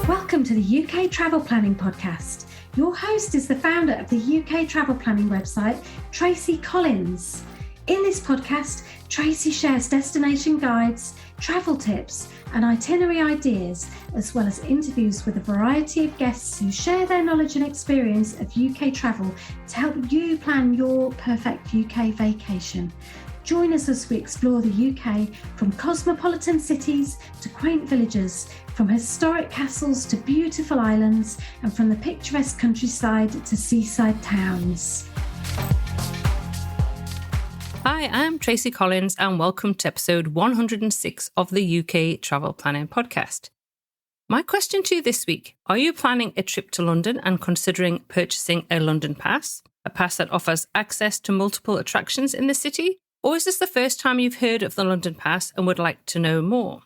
Welcome to the UK Travel Planning Podcast. Your host is the founder of the UK Travel Planning website, Tracy Collins. In this podcast, Tracy shares destination guides, travel tips, and itinerary ideas, as well as interviews with a variety of guests who share their knowledge and experience of UK travel to help you plan your perfect UK vacation. Join us as we explore the UK from cosmopolitan cities to quaint villages, from historic castles to beautiful islands, and from the picturesque countryside to seaside towns. Hi, I'm Tracy Collins and welcome to episode 106 of the UK Travel Planning Podcast. My question to you this week: are you planning a trip to London and considering purchasing a London pass? A pass that offers access to multiple attractions in the city? Or is this the first time you've heard of the London pass and would like to know more?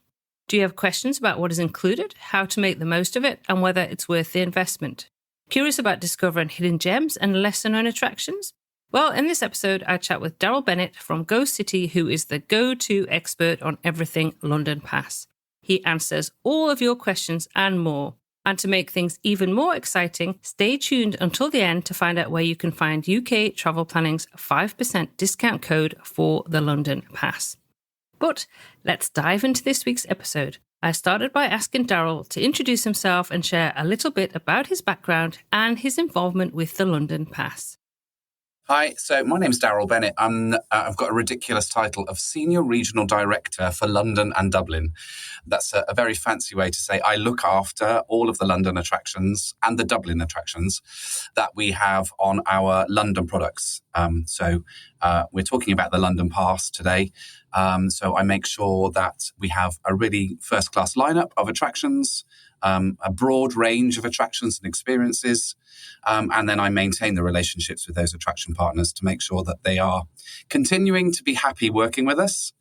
Do you have questions about what is included, how to make the most of it, and whether it's worth the investment? Curious about discovering hidden gems and lesser-known attractions? Well, in this episode, I chat with Daryl Bennett from GoCity, who is the go-to expert on everything London Pass. He answers all of your questions and more. And to make things even more exciting, stay tuned until the end to find out where you can find UK Travel Planning's 5% discount code for the London Pass. But let's dive into this week's episode. I started by asking Daryl to introduce himself and share a little bit about his background and his involvement with the London Pass. Hi, so my name's Daryl Bennett. I've got a ridiculous title of Senior Regional Director for London and Dublin. That's a very fancy way to say I look after all of the London attractions and the Dublin attractions that we have on our London products. We're talking about the London Pass today. So I make sure that we have a really first-class lineup of attractions, a broad range of attractions and experiences, and then I maintain the relationships with those attraction partners to make sure that they are continuing to be happy working with us,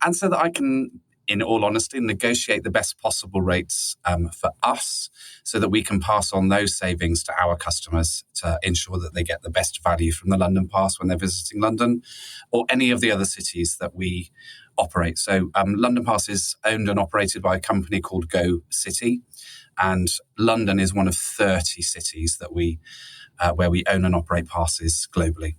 and so that I can, in all honesty, negotiate the best possible rates for us so that we can pass on those savings to our customers to ensure that they get the best value from the London Pass when they're visiting London or any of the other cities that we operate. So London Pass is owned and operated by a company called GoCity, and London is one of 30 cities that where we own and operate passes globally.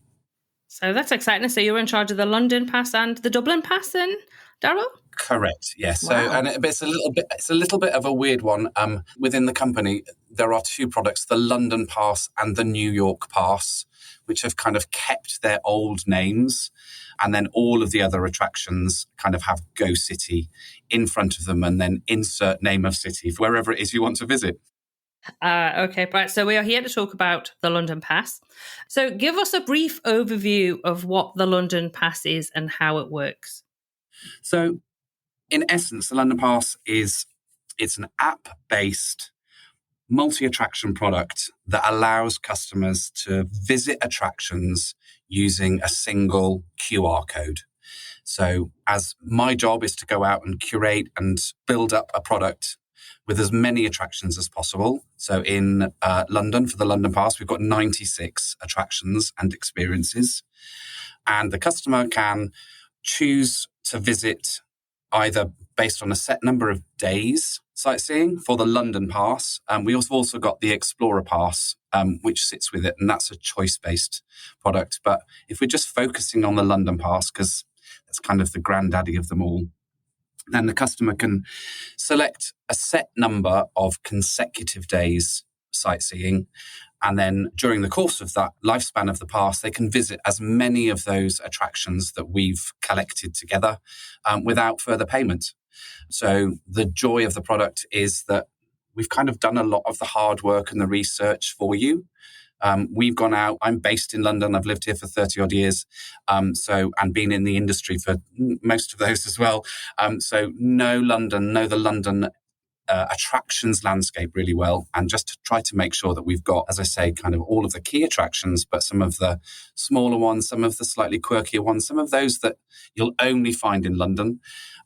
So that's exciting. So you're in charge of the London Pass and the Dublin Pass then, Daryl? Correct. Yes. Wow. So, it's a little bit of a weird one. Within the company, there are two products: the London Pass and the New York Pass, which have kind of kept their old names, and then all of the other attractions kind of have GoCity in front of them, and then insert name of city for wherever it is you want to visit. Okay, right. So we are here to talk about the London Pass. So give us a brief overview of what the London Pass is and how it works. So, in essence, the London Pass it's an app-based multi-attraction product that allows customers to visit attractions using a single QR code. So, as my job is to go out and curate and build up a product with as many attractions as possible. So in London, for the London Pass, we've got 96 attractions and experiences. And the customer can choose to visit either based on a set number of days sightseeing for the London Pass. We also got the Explorer Pass, which sits with it, and that's a choice-based product. But if we're just focusing on the London Pass, because it's kind of the granddaddy of them all, then the customer can select a set number of consecutive days sightseeing. And then during the course of that lifespan of the pass, they can visit as many of those attractions that we've collected together without further payment. So the joy of the product is that we've kind of done a lot of the hard work and the research for you. We've gone out. I'm based in London. I've lived here for 30 odd years. And been in the industry for most of those as well. So know the London attractions landscape really well, and just to try to make sure that we've got, as I say, kind of all of the key attractions, but some of the smaller ones, some of the slightly quirkier ones, some of those that you'll only find in London.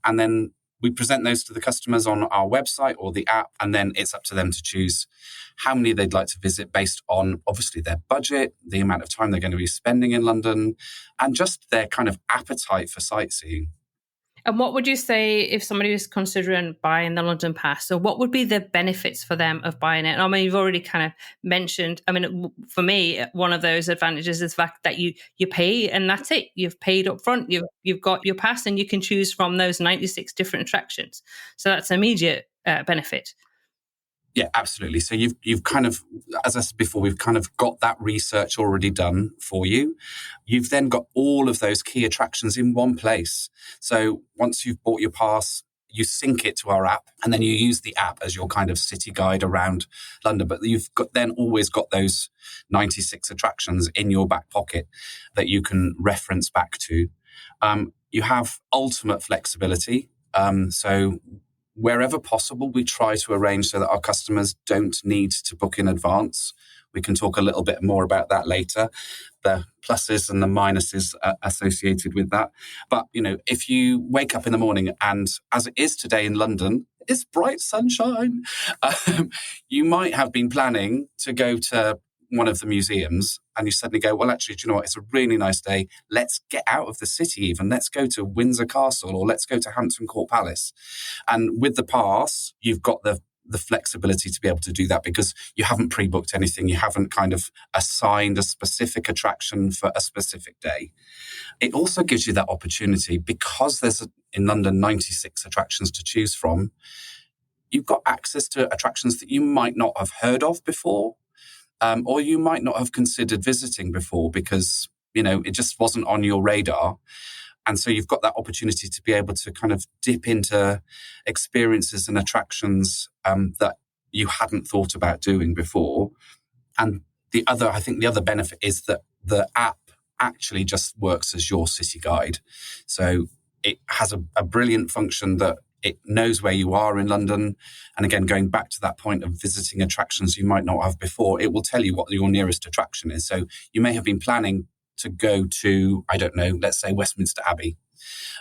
And then we present those to the customers on our website or the app, and then it's up to them to choose how many they'd like to visit based on, obviously, their budget, the amount of time they're going to be spending in London, and just their kind of appetite for sightseeing. And what would you say if somebody was considering buying the London Pass? So what would be the benefits for them of buying it? I mean, you've already kind of mentioned, I mean, for me, one of those advantages is the fact that you pay and that's it. You've paid up front, you've got your pass and you can choose from those 96 different attractions. So that's immediate benefit. Yeah, absolutely. So you've kind of, as I said before, we've kind of got that research already done for you. You've then got all of those key attractions in one place. So once you've bought your pass, you sync it to our app, and then you use the app as your kind of city guide around London. But you've then always got those 96 attractions in your back pocket that you can reference back to. You have ultimate flexibility. So wherever possible, we try to arrange so that our customers don't need to book in advance. We can talk a little bit more about that later, the pluses and the minuses associated with that. But, if you wake up in the morning and, as it is today in London, it's bright sunshine, you might have been planning to go to one of the museums and you suddenly go, well, actually, do you know what? It's a really nice day. Let's get out of the city even. Let's go to Windsor Castle or let's go to Hampton Court Palace. And with the pass, you've got the flexibility to be able to do that because you haven't pre-booked anything. You haven't kind of assigned a specific attraction for a specific day. It also gives you that opportunity because there's in London 96 attractions to choose from. You've got access to attractions that you might not have heard of before. Or you might not have considered visiting before because, it just wasn't on your radar. And so you've got that opportunity to be able to kind of dip into experiences and attractions that you hadn't thought about doing before. And the other benefit is that the app actually just works as your city guide. So it has a brilliant function that it knows where you are in London. And again, going back to that point of visiting attractions you might not have before, it will tell you what your nearest attraction is. So you may have been planning to go to, I don't know, let's say Westminster Abbey.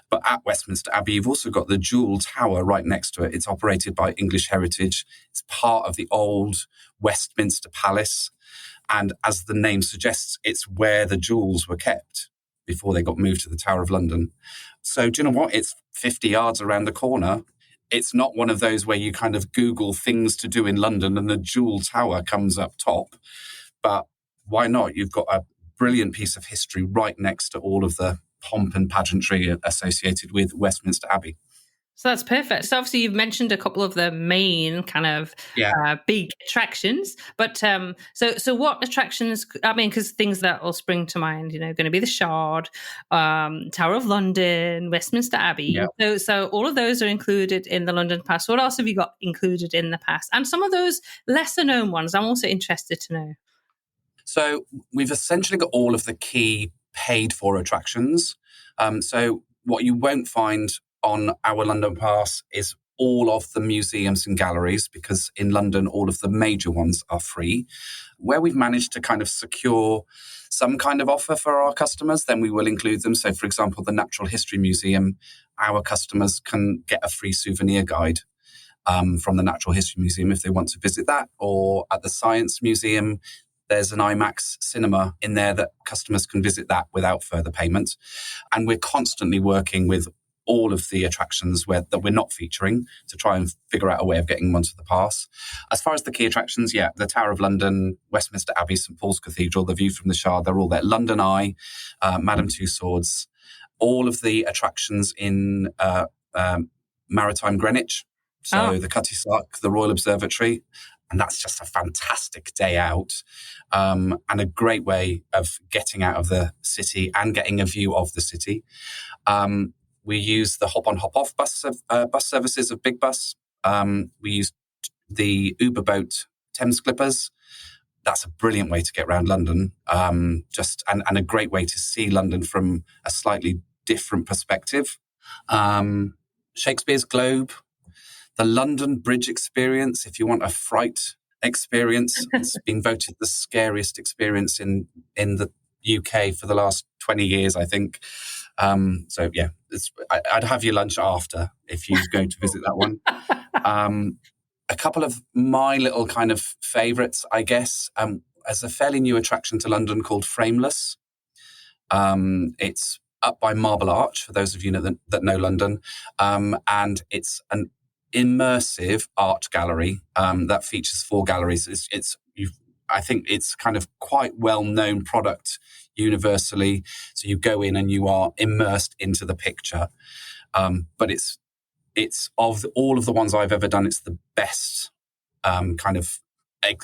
But at Westminster Abbey, you've also got the Jewel Tower right next to it. It's operated by English Heritage. It's part of the old Westminster Palace. And as the name suggests, it's where the jewels were kept before they got moved to the Tower of London. So do you know what? It's 50 yards around the corner. It's not one of those where you kind of Google things to do in London and the Jewel Tower comes up top. But why not? You've got a brilliant piece of history right next to all of the pomp and pageantry associated with Westminster Abbey. So that's perfect. So obviously you've mentioned a couple of the main kind of big attractions, but so what attractions, I mean, because things that will spring to mind, going to be the Shard, Tower of London, Westminster Abbey. Yep. So all of those are included in the London Pass. What else have you got included in the pass? And some of those lesser known ones, I'm also interested to know. So we've essentially got all of the key paid for attractions. So what you won't find on our London Pass is all of the museums and galleries, because in London, all of the major ones are free. Where we've managed to kind of secure some kind of offer for our customers, then we will include them. So, for example, the Natural History Museum, our customers can get a free souvenir guide from the Natural History Museum if they want to visit that. Or at the Science Museum, there's an IMAX cinema in there that customers can visit that without further payment. And we're constantly working with all of the attractions that we're not featuring to try and figure out a way of getting them onto the pass. As far as the key attractions, the Tower of London, Westminster Abbey, St Paul's Cathedral, the view from the Shard, they're all there. London Eye, Madame Tussauds, all of the attractions in maritime Greenwich. So the Cutty Sark, the Royal Observatory. And that's just a fantastic day out and a great way of getting out of the city and getting a view of the city. We use the hop-on, hop-off bus services of Big Bus. We use the Uber boat Thames Clippers. That's a brilliant way to get around London, and a great way to see London from a slightly different perspective. Shakespeare's Globe, the London Bridge experience, if you want a fright experience. It's been voted the scariest experience in the UK for the last 20 years, I think. I'd have your lunch after if you go to visit that one. A couple of my little kind of favourites, I guess, as a fairly new attraction to London called Frameless. It's up by Marble Arch, for those of you that know London. And it's an immersive art gallery that features 4 galleries. I think it's kind of quite well-known product universally. So you go in and you are immersed into the picture. But it's of all of the ones I've ever done, it's the best kind of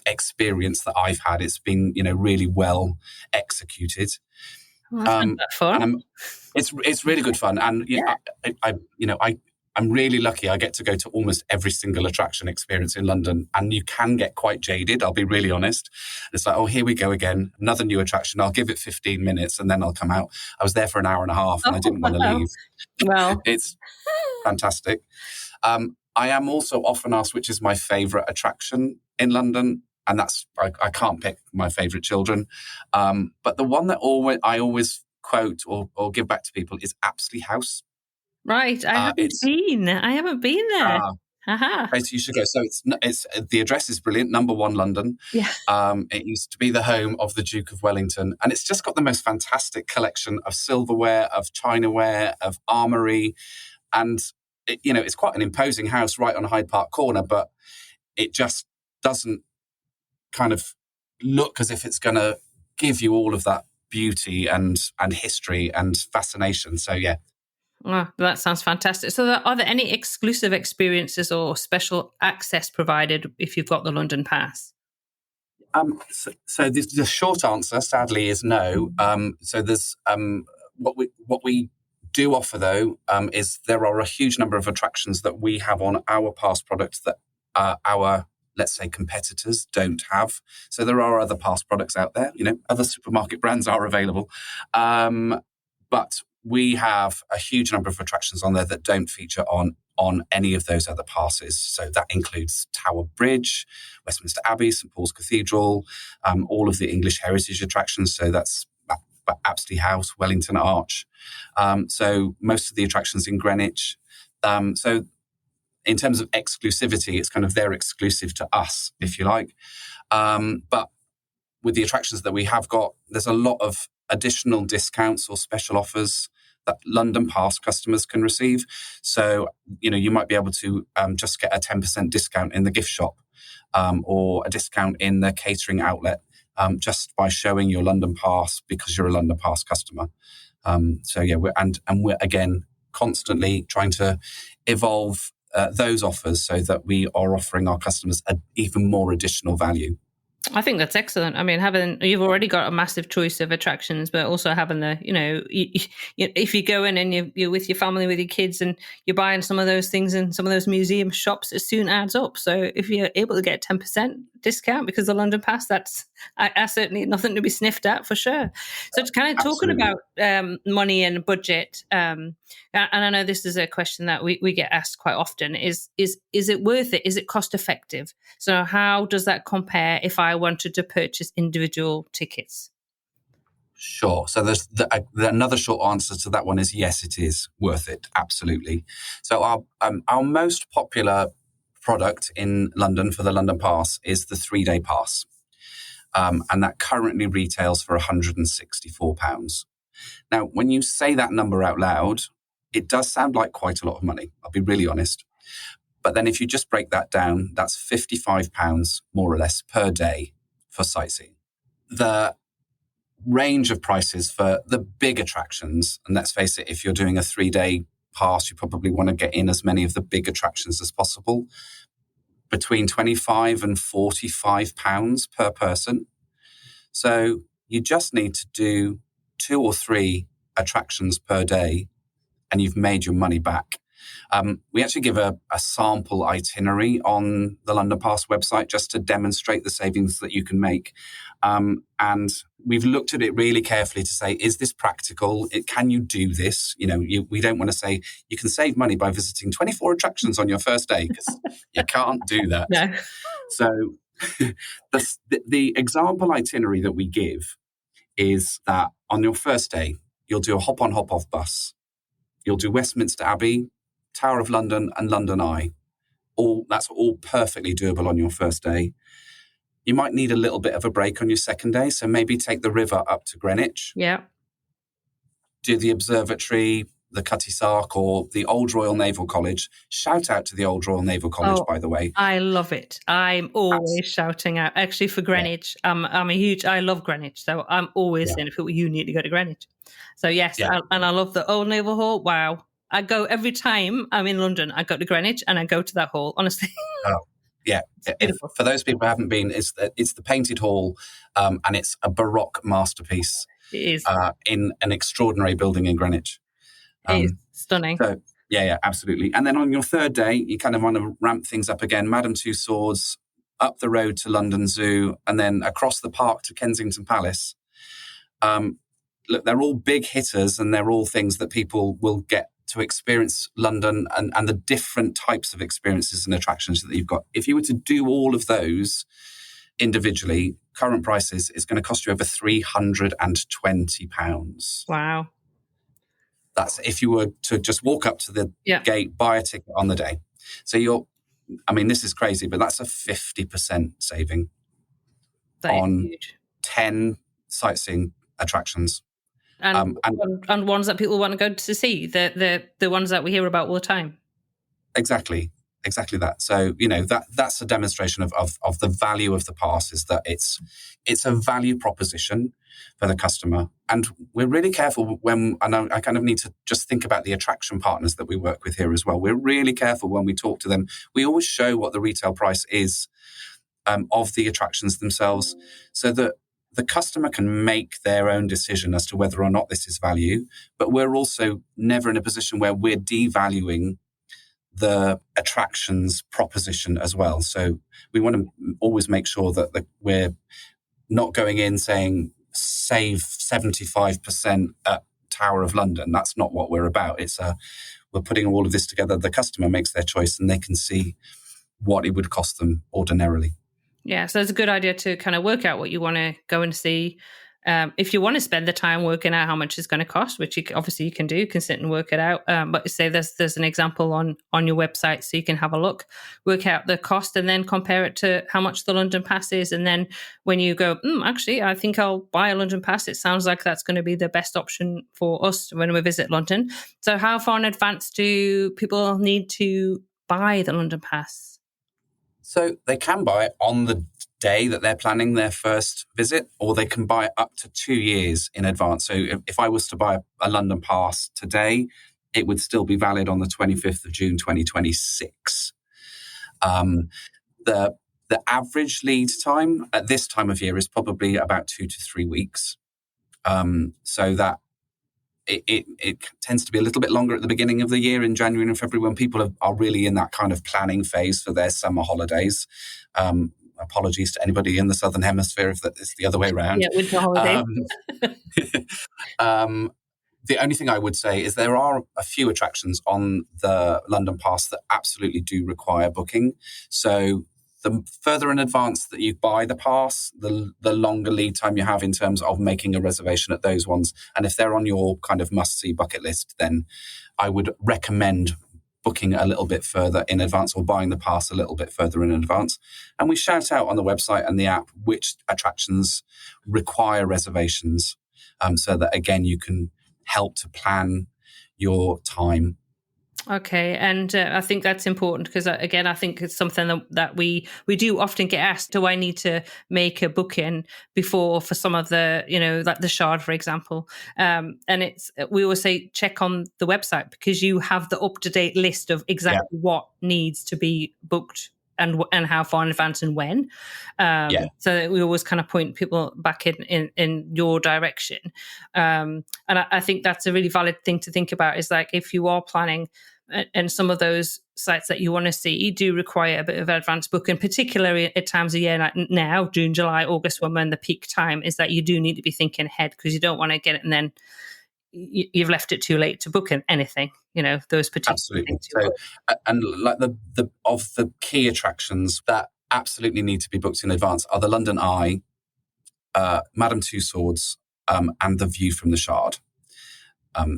experience that I've had. It's been, really well executed. Well, that's fun. It's really good fun, and I'm really lucky. I get to go to almost every single attraction experience in London, and you can get quite jaded. I'll be really honest. It's like, oh, here we go again, another new attraction. I'll give it 15 minutes, and then I'll come out. I was there for an hour and a half, and I didn't want to leave. Well, it's fantastic. I am also often asked which is my favourite attraction in London, and that's I can't pick my favourite children. But the one that I always quote or give back to people is Apsley House. Right, I haven't been there. Tracy, you should go. So it's the address is brilliant. Number 1 London. Yeah. It used to be the home of the Duke of Wellington, and it's just got the most fantastic collection of silverware, of chinaware, of armoury, and it's quite an imposing house right on Hyde Park Corner, but it just doesn't kind of look as if it's going to give you all of that beauty and history and fascination. So yeah. Oh, that sounds fantastic. So are there any exclusive experiences or special access provided if you've got the London Pass? So the short answer, sadly, is no. So there's what we do offer, though, is there are a huge number of attractions that we have on our pass products that our, let's say, competitors don't have. So there are other pass products out there. Other supermarket brands are available. But we have a huge number of attractions on there that don't feature on any of those other passes. So that includes Tower Bridge, Westminster Abbey, St Paul's Cathedral, all of the English heritage attractions. So that's Apsley House, Wellington Arch. So most of the attractions in Greenwich. So in terms of exclusivity, it's kind of they're exclusive to us, if you like. But with the attractions that we have got, there's a lot of additional discounts or special offers that London Pass customers can receive. So, you might be able to just get a 10% discount in the gift shop or a discount in the catering outlet just by showing your London Pass because you're a London Pass customer. So, yeah, we're again constantly trying to evolve those offers so that we are offering our customers even more additional value. I think that's excellent. I mean, you've already got a massive choice of attractions, but also having if you go in and you're with your family, with your kids, and you're buying some of those things in some of those museum shops, it soon adds up. So if you're able to get 10% discount because of the London Pass, that's certainly nothing to be sniffed at for sure. So it's kind of talking about money and budget. And I know this is a question that we get asked quite often: is it worth it? Is it cost effective? So how does that compare if I wanted to purchase individual tickets? Sure. So there's another short answer to that one is yes, it is worth it. Absolutely. So our most popular product in London for the London Pass is the 3-day pass. And that currently retails for £164. Now, when you say that number out loud, it does sound like quite a lot of money. I'll be really honest. But then if you just break that down, that's £55 more or less per day for sightseeing. The range of prices for the big attractions, and let's face it, if you're doing a 3-day pass, you probably want to get in as many of the big attractions as possible, between £25 and £45 per person. So you just need to do 2 or 3 attractions per day and you've made your money back. We actually give a sample itinerary on the London Pass website just to demonstrate the savings that you can make. And we've looked at it really carefully to say, is this practical? Can you do this? We don't want to say you can save money by visiting 24 attractions on your first day, because you can't do that. No. So the example itinerary that we give is that on your first day, you'll do a hop-on, hop-off bus. You'll do Westminster Abbey, Tower of London and London Eye. That's all perfectly doable on your first day. You might need a little bit of a break on your second day, so maybe take the river up to Greenwich. Yeah. do the observatory, the Cutty Sark, or the Old Royal Naval College. Shout out to the Old Royal Naval College, by the way. I love it. I'm always shouting out. Actually, for Greenwich, I love Greenwich, so I'm always saying, if you need to go to Greenwich. So yes, and I love the Old Naval Hall. Wow. I go every time I'm in London, I go to Greenwich and I go to that hall, honestly. Oh, yeah. For those people who haven't been, it's the painted hall, and it's a Baroque masterpiece. It is. In an extraordinary building in Greenwich. It is stunning. So, yeah, absolutely. And then on your third day, you kind of want to ramp things up again. Madame Tussauds, up the road to London Zoo, and then across the park to Kensington Palace. Look, they're all big hitters, and they're all things that people will get to experience London and the different types of experiences and attractions that you've got. If you were to do all of those individually, current prices, it's going to cost you over £320. Wow. That's if you were to just walk up to the gate, buy a ticket on the day. So this is crazy, but that's a 50% saving on 10 sightseeing attractions. And ones that people want to go to see, the ones that we hear about all the time. Exactly that. So, that's a demonstration of the value of the pass, is that it's a value proposition for the customer. And we're really careful and I kind of need to just think about the attraction partners that we work with here as well. We're really careful when we talk to them. We always show what the retail price is of the attractions themselves, so that the customer can make their own decision as to whether or not this is value. But we're also never in a position where we're devaluing the attractions proposition as well. So we want to always make sure that we're not going in saying save 75% at Tower of London. That's not what we're about. We're putting all of this together. The customer makes their choice and they can see what it would cost them ordinarily. Yeah, so it's a good idea to kind of work out what you want to go and see. If you want to spend the time working out how much it's going to cost, which you can do, you can sit and work it out. But say there's an example on your website, so you can have a look, work out the cost, and then compare it to how much the London Pass is. And then when you go, actually, I think I'll buy a London Pass. It sounds like that's going to be the best option for us when we visit London. So how far in advance do people need to buy the London Pass? So they can buy it on the day that they're planning their first visit, or they can buy it up to 2 years in advance. So if I was to buy a London Pass today, it would still be valid on the 25th of June, 2026. The average lead time at this time of year is probably about 2 to 3 weeks. So that it tends to be a little bit longer at the beginning of the year in January and February, when people are really in that kind of planning phase for their summer holidays. Apologies to anybody in the Southern Hemisphere if it's the other way around. Yeah, winter holiday. The only thing I would say is there are a few attractions on the London Pass that absolutely do require booking. So the further in advance that you buy the pass, the longer lead time you have in terms of making a reservation at those ones. And if they're on your kind of must-see bucket list, then I would recommend booking a little bit further in advance, or buying the pass a little bit further in advance. And we shout out on the website and the app which attractions require reservations, so that, again, you can help to plan your time. Okay, and I think that's important because, again, I think it's something that we do often get asked, do I need to make a booking before for some of the, like the Shard, for example? And we always say check on the website, because you have the up-to-date list of exactly what needs to be booked and how far in advance and when. So we always kind of point people back in your direction. And I think that's a really valid thing to think about, is like, if you are planning, and some of those sites that you want to see do require a bit of advanced booking, particularly at times of year like now, June, July, August, when the peak time is, that you do need to be thinking ahead, because you don't want to get it and then you've left it too late to book anything, those particular absolutely things. So, and like the of the key attractions that absolutely need to be booked in advance are the London Eye, Madame Tussauds, and the view from the Shard.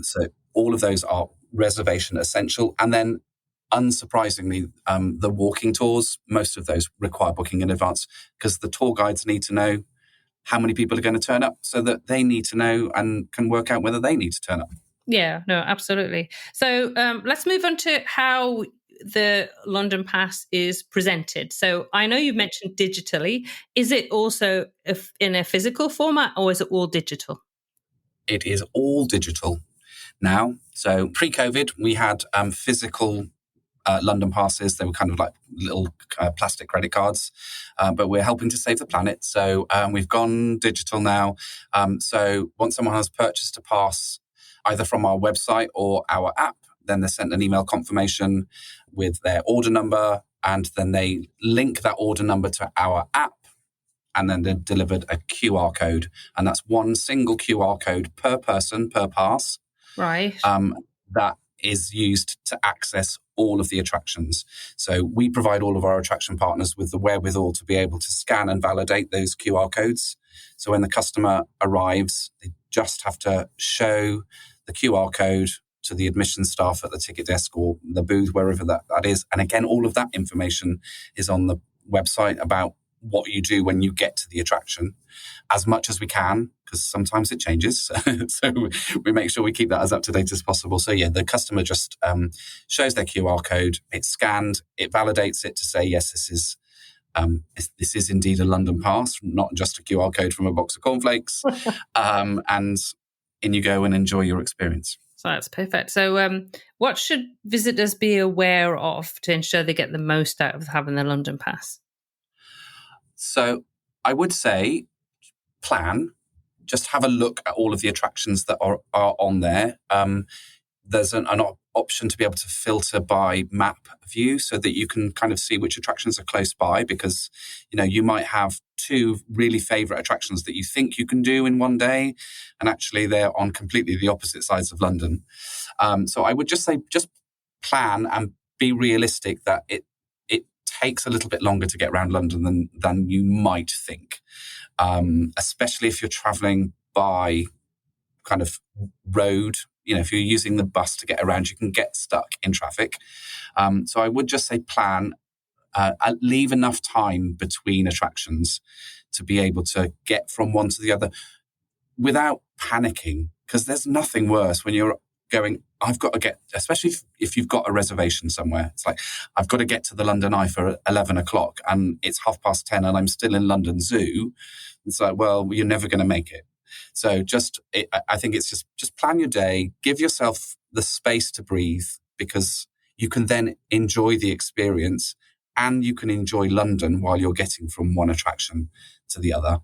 So all of those are reservation essential. And then, unsurprisingly, the walking tours, most of those require booking in advance, because the tour guides need to know how many people are going to turn up, so that they need to know and can work out whether they need to turn up. Yeah, no, absolutely. So let's move on to how the London Pass is presented. So I know you've mentioned digitally. Is it also in a physical format, or is it all digital? It is all digital now. So pre-COVID, we had physical London passes. They were kind of like little plastic credit cards, but we're helping to save the planet. So we've gone digital now. So once someone has purchased a pass, either from our website or our app, then they're sent an email confirmation with their order number, and then they link that order number to our app, and then they're delivered a QR code. And that's one single QR code per person, per pass. Right. That is used to access all of the attractions. So we provide all of our attraction partners with the wherewithal to be able to scan and validate those QR codes. So when the customer arrives, they just have to show the QR code to the admission staff at the ticket desk or the booth, wherever that is. And again, all of that information is on the website about what you do when you get to the attraction, as much as we can, because sometimes it changes. So we make sure we keep that as up to date as possible. So yeah, the customer just shows their QR code, it's scanned, it validates it to say, yes, this is indeed a London pass, not just a QR code from a box of cornflakes. And in you go and enjoy your experience. So that's perfect. So what should visitors be aware of to ensure they get the most out of having the London Pass? So I would say plan, just have a look at all of the attractions that are on there. There's an option to be able to filter by map view so that you can kind of see which attractions are close by, because, you might have two really favorite attractions that you think you can do in one day, and actually they're on completely the opposite sides of London. So I would just say, just plan and be realistic that it takes a little bit longer to get around London than you might think, especially if you're traveling by kind of road. If you're using the bus to get around, you can get stuck in traffic. So I would just say plan, leave enough time between attractions to be able to get from one to the other without panicking, because there's nothing worse when you're going, I've got to get, especially if you've got a reservation somewhere. It's like, I've got to get to the London Eye for 11 o'clock and it's 10:30 and I'm still in London Zoo. It's like, well, you're never going to make it. So I think it's just plan your day, give yourself the space to breathe, because you can then enjoy the experience and you can enjoy London while you're getting from one attraction to the other.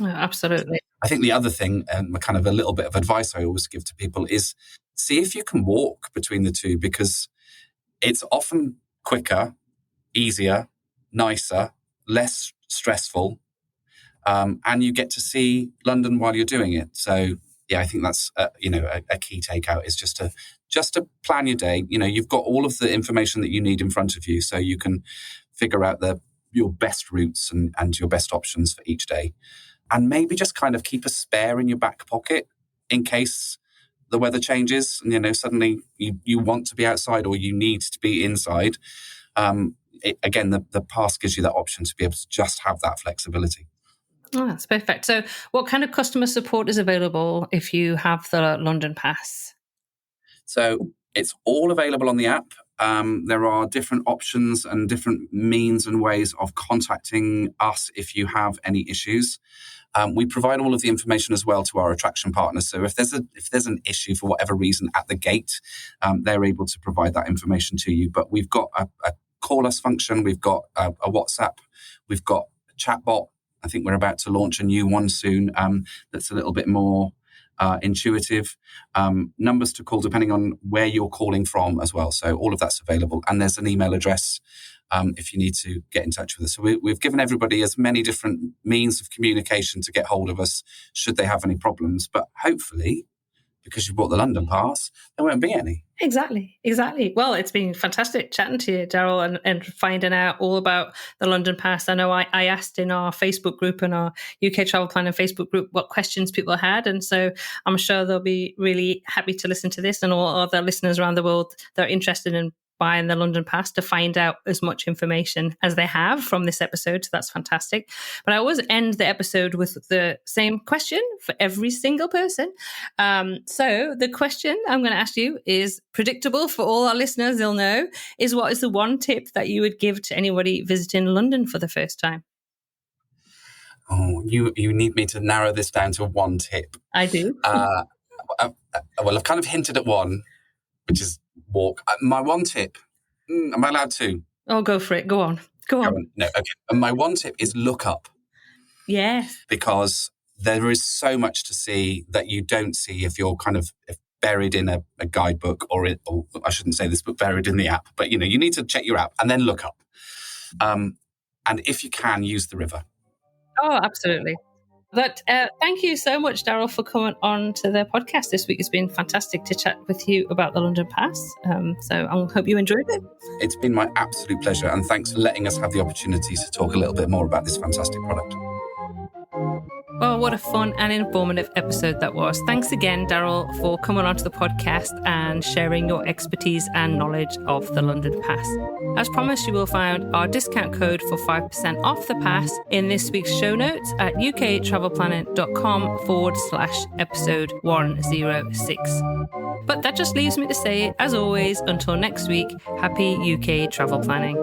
Oh, absolutely. I think the other thing, and kind of a little bit of advice I always give to people, is see if you can walk between the two, because it's often quicker, easier, nicer, less stressful, and you get to see London while you're doing it. So yeah, I think that's a key takeout is just to plan your day. You've got all of the information that you need in front of you, so you can figure out your best routes and your best options for each day. And maybe just kind of keep a spare in your back pocket in case the weather changes and, suddenly you want to be outside or you need to be inside. Again, the pass gives you that option to be able to just have that flexibility. Oh, that's perfect. So what kind of customer support is available if you have the London Pass? So it's all available on the app. There are different options and different means and ways of contacting us if you have any issues. We provide all of the information as well to our attraction partners. So if there's an issue for whatever reason at the gate, they're able to provide that information to you. But we've got a call us function. We've got a WhatsApp. We've got a chatbot. I think we're about to launch a new one soon that's a little bit more intuitive. Numbers to call depending on where you're calling from as well. So all of that's available. And there's an email address if you need to get in touch with us. So we've given everybody as many different means of communication to get hold of us should they have any problems. But hopefully, because you bought the London Pass, there won't be any. Exactly. Well, it's been fantastic chatting to you, Daryl, and finding out all about the London Pass. I know I asked in our Facebook group and our UK Travel Planning Facebook group what questions people had. And so I'm sure they'll be really happy to listen to this, and all other listeners around the world that are interested in buying the London Pass to find out as much information as they have from this episode. So that's fantastic. But I always end the episode with the same question for every single person. So the question I'm going to ask you is predictable for all our listeners. They'll know is what is the one tip that you would give to anybody visiting London for the first time? Oh, you need me to narrow this down to one tip. I do. Well, I've kind of hinted at one, which is walk. My one tip, am I allowed to? Oh, go for it. Go on. No, okay. And my one tip is look up. Yes. Because there is so much to see that you don't see if you're kind of buried in a guidebook or I shouldn't say this, but buried in the app. But, you need to check your app and then look up. And if you can, use the river. Oh, absolutely. But thank you so much, Daryl, for coming on to the podcast this week. It's been fantastic to chat with you about the London Pass. So I hope you enjoyed it. It's been my absolute pleasure. And thanks for letting us have the opportunity to talk a little bit more about this fantastic product. Well, what a fun and informative episode that was. Thanks again, Daryl, for coming onto the podcast and sharing your expertise and knowledge of the London Pass. As promised, you will find our discount code for 5% off the pass in this week's show notes at uktravelplanning.com/episode 106. But that just leaves me to say, as always, until next week, happy UK travel planning.